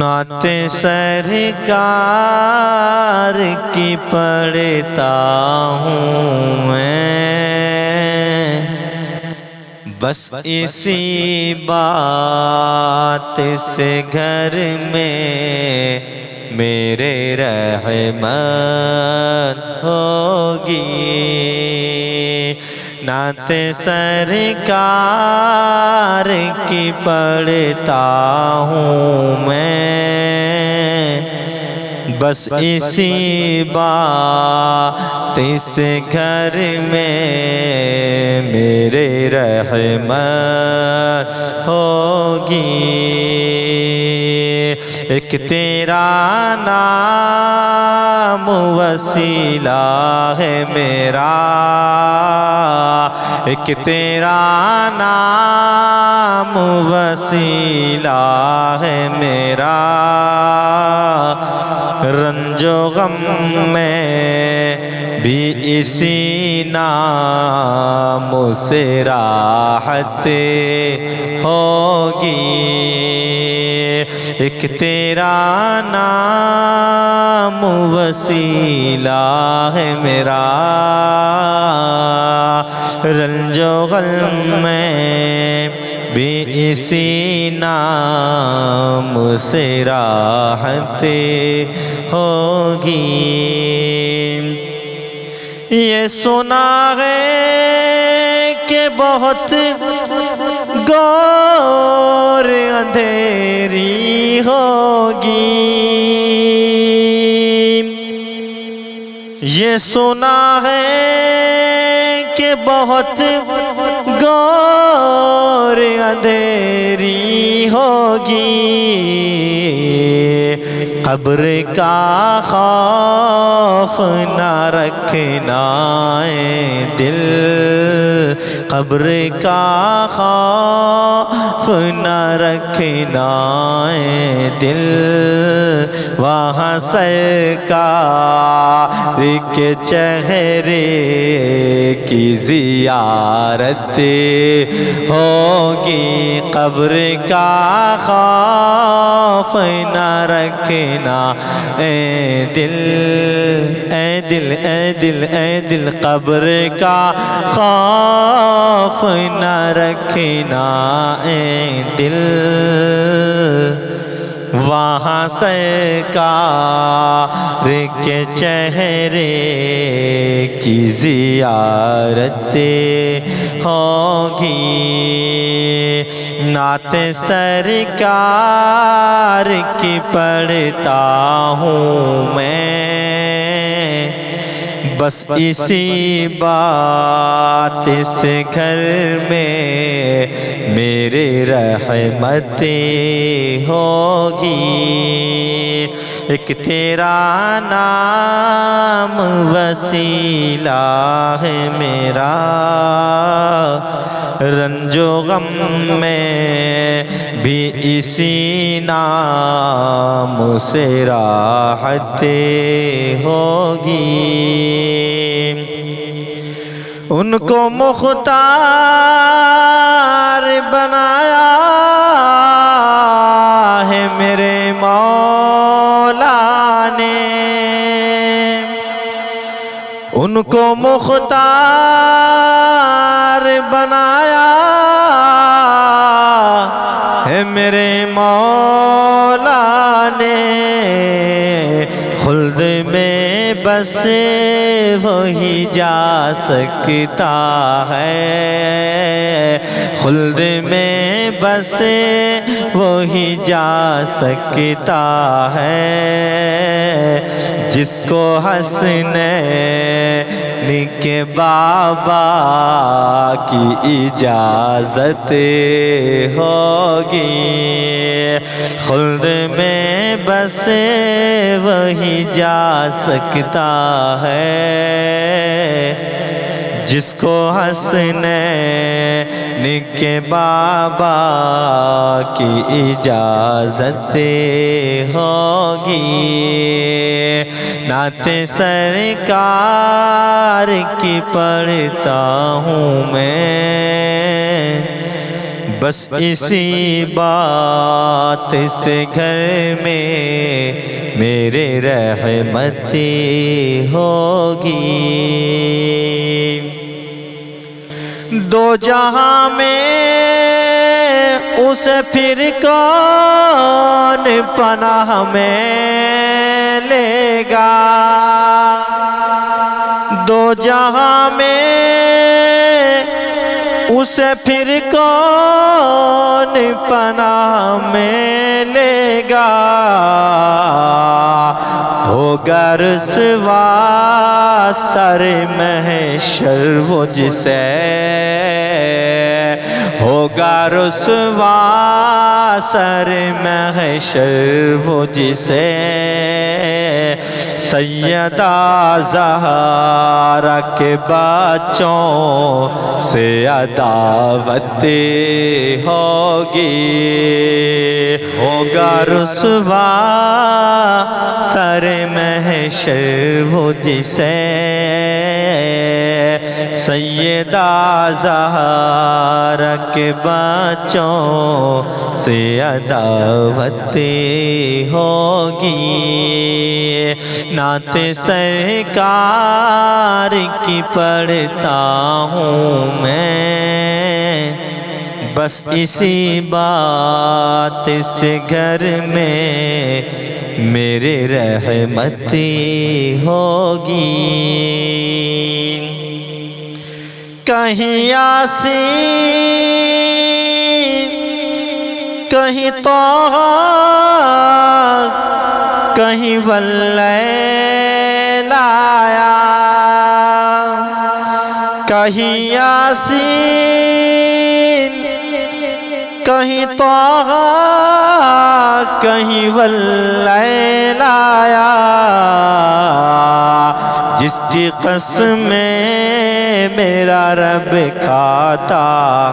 نعت سرکار کی پڑھتا ہوں میں، بس اسی بات سے گھر میں میرے رحمت ہوگی۔ نعت سرکار کی پڑھتا ہوں میں، بس اسی بات سے گھر میں میرے رحمت ہوگی۔ ایک تیرا نام وسیلہ ہے میرا، ایک تیرا نام وسیلہ ہے میرا، رنج و غم میں بھی اسی نام سے راحت ہوگی۔ ایک تیرا نام وسیلہ ہے میرا، رنج و غم میں بھی اسی نام سے راحت ہوگی۔ یہ سنا ہے کہ بہت گور اندھیری ہوگی، یہ سنا ہے کہ بہت گور اندھیری ہوگی، قبر کا خوف نہ رکھنا اے دل، قبر کا خوف نہ رکھنا اے دل، وہاں سرکار کے چہرے کی زیارت ہوگی۔ قبر کا خوف نہ رکھنا اے دل، اے دل، اے دل، اے دل، قبر کا خوف نہ رکھنا اے دل، وہاں سرکار کے چہرے کی زیارت ہوگی۔ نعت سرکار کی پڑھتا ہوں میں، بس اسی بات سے گھر میں میرے رحمت ہوگی۔ ایک تیرا نام وسیلہ ہے میرا، رنج و غم میں بھی اسی نام سے راحت ہوگی۔ ان کو مختار بنایا ہے میرے مولا نے، ان کو مختار بنایا ہے میرے مولا نے، خلد میں بس وہی جا سکتا ہے، خلد میں بس وہی جا سکتا ہے، جس کو حسنین کے بابا کی اجازت ہوگی۔ خلد میں بس وہی جا سکتا ہے، جس کو حسنین کے بابا کی اجازت ہوگی۔ نعت سرکار کی پڑھتا ہوں میں، بس اسی بات سے گھر میں میرے رحمتی ہوگی۔ دو جہاں میں اسے پھر کون پناہ میں لے گا، دو جہاں میں اسے پھر کون پناہ میں لے گا، ہوگا رسوا سر محشر وہ جسے، ہوگا رسوا سر محشر وہ جسے سیدہ زہرا کے بچوں سے عداوت ہوگی، ہوگا رسوا سر محشر وہ جسے سیدہ زہرا کے بچوں سے عداوت ہوگی۔ نعت سرکار کی پڑھتا ہوں میں، بس اسی بات سے گھر میں میرے رحمتی ہوگی۔ کہیں یاسین، کہیں طٰہٰ، کہیں واللیل آیا، کہیں یاسین، کہیں طٰہٰ، کہیں واللیل آیا، جس کی قسمیں میرا رب کھاتا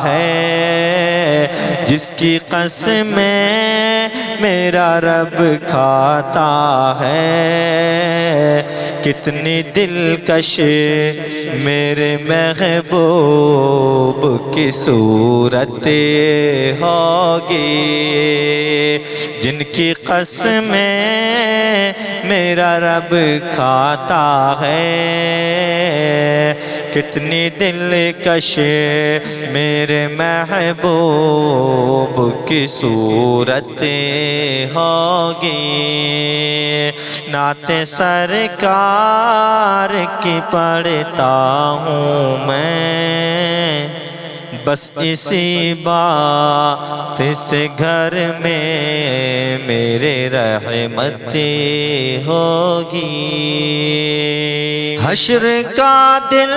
ہے، جس کی قسمیں میرا رب کھاتا ہے، کتنی دلکش میرے محبوب کی صورت ہوگی، جن کی قسمیں میرا رب کھاتا ہے، کتنی دلکش میرے محبوب کی صورت ہوگی۔ نعت سرکار کی پڑھتا ہوں میں، بس اسی بات سے گھر میں میرے رحمتی ہوگی۔ حشر کا دل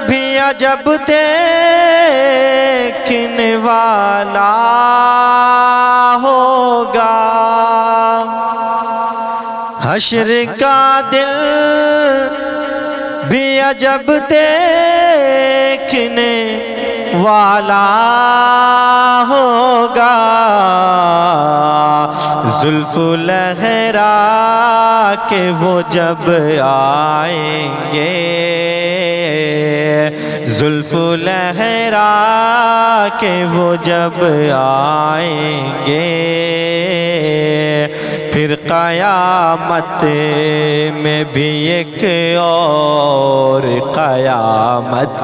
بھی عجب دیکھنے والا ہوگا، حشر کا دل بھی عجب دیکھنے والا ہوگا، زلف لہرا کے وہ جب آئیں گے، زلف لہرا کے وہ جب آئیں گے، پھر قیامت میں بھی ایک اور قیامت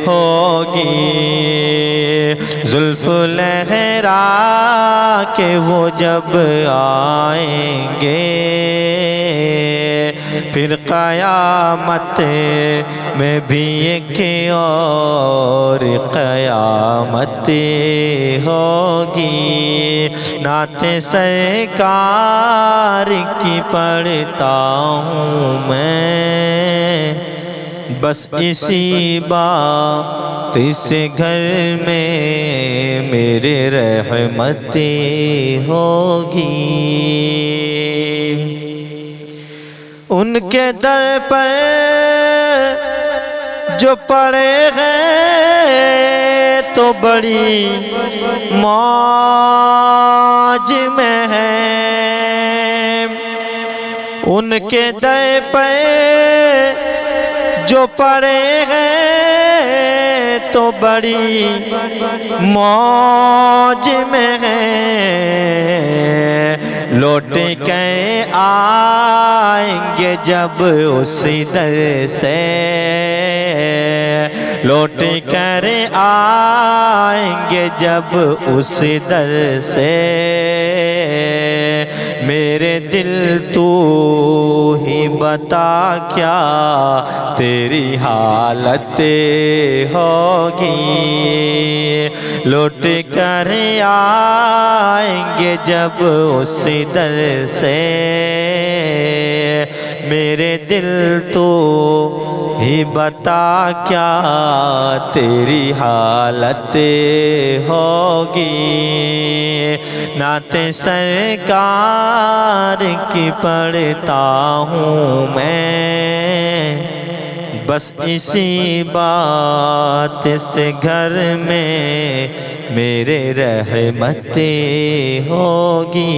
ہوگی، زلف لہرا کے وہ جب آئیں گے، پھر قیامت میں بھی ایک اور قیامت ہوگی۔ نعت سرکار کی پڑھتا ہوں میں، بس اسی بات سے گھر میں میرے رحمتی ہوگی۔ ان کے در پر جو پڑے ہیں تو بڑی موج میں ہیں، ان کے در پر جو پڑے ہیں تو بڑی موج میں ہیں، لوٹ کر آئیں گے جب اس در سے، لوٹ کر آئیں گے جب اس در سے، میرے دل تو ہی بتا کیا تیری حالت ہوگی، لوٹ کر آئیں گے جب اس در سے، میرے دل تو ہی بتا کیا تیری حالت ہوگی، نعت سرکار کی پڑھتا ہوں میں، بس اسی بات سے گھر میں میرے رحمتیں ہوگی،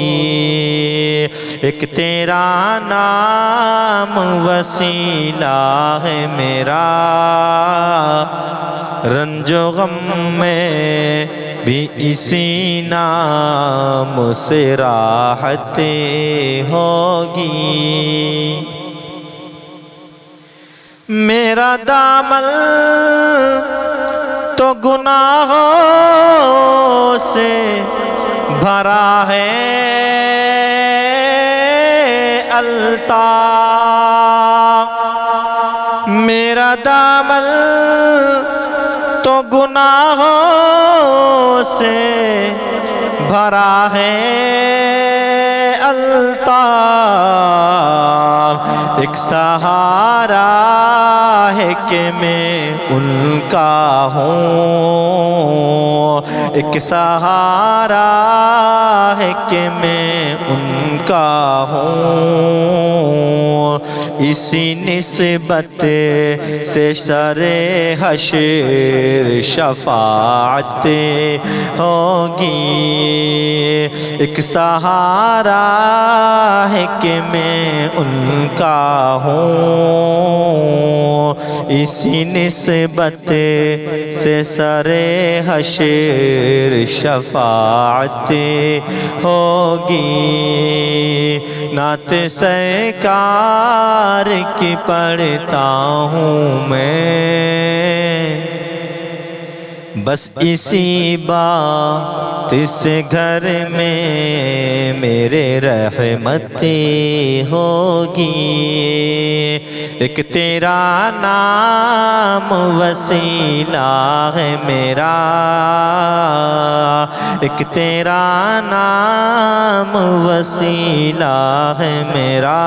ایک تیرا نام وسیلہ ہے میرا، رنج و غم میں بھی اسی نام سے راحتیں ہوگی، میرا دامن تو گناہوں سے بھرا ہے الطاف، میرا دامن تو گناہوں سے بھرا ہے الطاف، ایک سہارا ہے کہ میں ان کا ہوں، ایک سہارا ہے کہ میں ان کا ہوں، اسی نسبت سے سر حشر شفاعت ہوگی، ایک سہارا ہے کہ میں ان کا ہوں، اسی نسبت سے سر حشر شفاعت ہوگی، نعت سرکار کی پڑھتا ہوں میں، بس اسی بات سے گھر میں میرے رحمتیں ہوگی، ایک تیرا نام وسیلہ ہے میرا، ایک تیرا نام وسیلہ ہے میرا،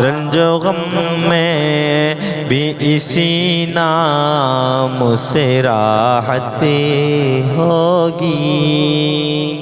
رنج و غم میں بھی اسی نام سے راحتیں ہوگی۔